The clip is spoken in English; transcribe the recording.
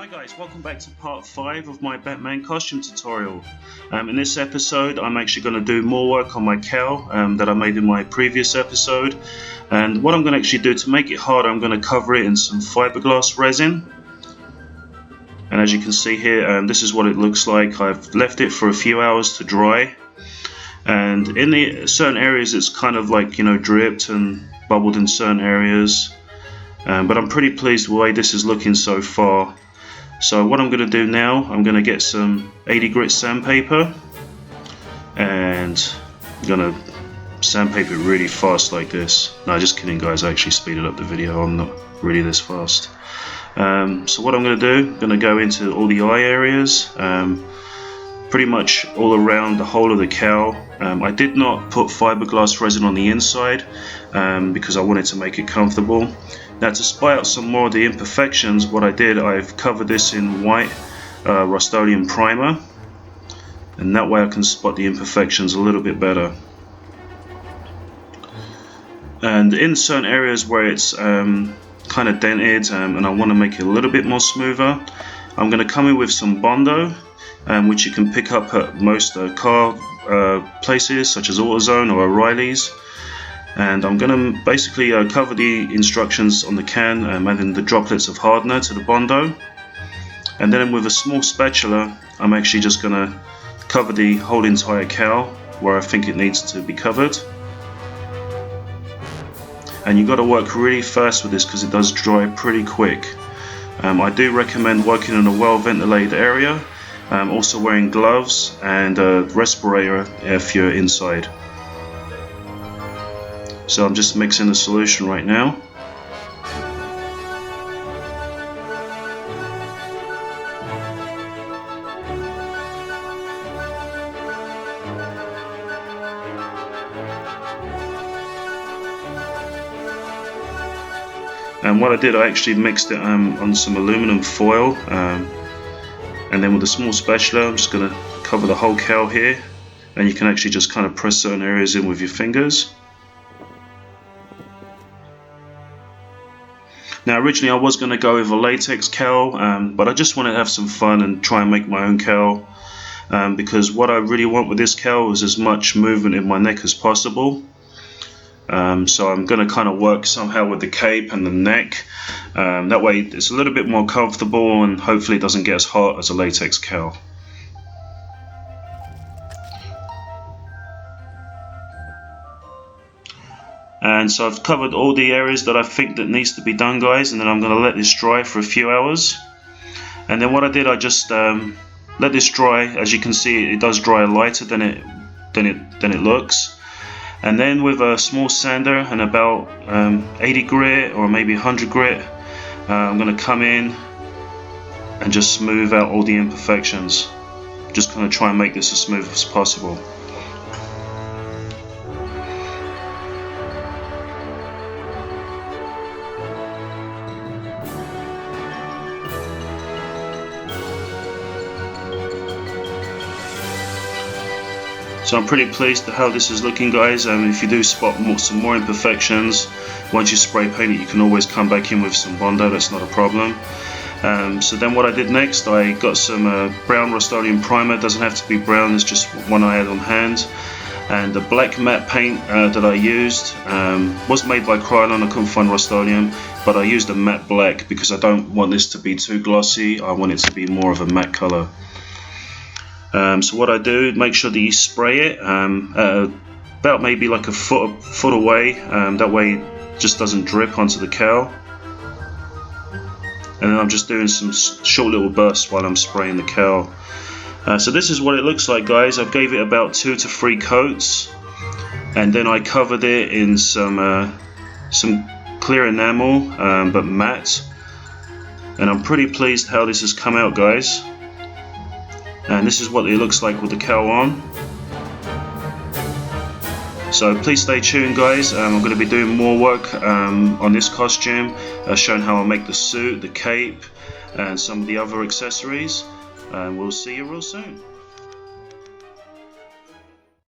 Hi guys, welcome back to part 5 of my Batman costume tutorial. In this episode I'm actually going to do more work on my cowl that I made in my previous episode, and what I'm going to actually do to make it harder, I'm going to cover it in some fiberglass resin. And as you can see here, this is what it looks like. I've left it for a few hours to dry, and in the certain areas it's kind of like, you know, dripped and bubbled in certain areas, but I'm pretty pleased with the way this is looking so far. So what I'm going to do now, I'm going to get some 80 grit sandpaper and I'm going to sandpaper it really fast like this. No, just kidding guys, I actually speeded up the video, I'm not really this fast. So what I'm going to do, I'm going to go into all the eye areas, pretty much all around the whole of the cowl. I did not put fiberglass resin on the inside because I wanted to make it comfortable. Now, to spy out some more of the imperfections, what I did, I've covered this in white Rust-Oleum primer, and that way I can spot the imperfections a little bit better. And in certain areas where it's kind of dented and I want to make it a little bit more smoother, I'm going to come in with some Bondo, which you can pick up at most car places such as AutoZone or O'Reilly's. And I'm going to basically cover the instructions on the can, adding the droplets of hardener to the Bondo. And then with a small spatula, I'm actually just going to cover the whole entire cowl where I think it needs to be covered. And you've got to work really fast with this because it does dry pretty quick. I do recommend working in a well ventilated area, also wearing gloves and a respirator if you're inside. So I'm just mixing the solution right now. And what I did, I actually mixed it on some aluminum foil, and then with a small spatula I'm just going to cover the whole cowl here, and you can actually just kind of press certain areas in with your fingers. Now originally I was going to go with a latex cowl, but I just want to have some fun and try and make my own cowl, because what I really want with this cowl is as much movement in my neck as possible. So I'm going to kind of work somehow with the cape and the neck, that way it's a little bit more comfortable and hopefully it doesn't get as hot as a latex cowl. And so I've covered all the areas that I think that needs to be done, guys, and then I'm going to let this dry for a few hours. And then what I did, I just let this dry. As you can see, it does dry lighter than it looks. And then with a small sander and about 80 grit or maybe 100 grit, I'm going to come in and just smooth out all the imperfections. Just going to try and make this as smooth as possible. So I'm pretty pleased with how this is looking, guys. If you do spot some more imperfections, once you spray paint it, you can always come back in with some Bondo, that's not a problem. So then what I did next, I got some brown Rust-Oleum primer. It doesn't have to be brown, it's just one I had on hand. And the black matte paint that I used was made by Cowl. I couldn't find Rust-Oleum, but I used a matte black because I don't want this to be too glossy. I want it to be more of a matte color. So what I do, make sure that you spray it about maybe like a foot away, that way it just doesn't drip onto the cowl. And then I'm just doing some short little bursts while I'm spraying the cowl. So this is what it looks like, guys. I gave it about 2 to 3 coats, and then I covered it in some clear enamel, but matte. And I'm pretty pleased how this has come out, guys. And this is what it looks like with the cowl on. So please stay tuned, guys. I'm going to be doing more work on this costume, showing how I make the suit, the cape, and some of the other accessories. And we'll see you real soon.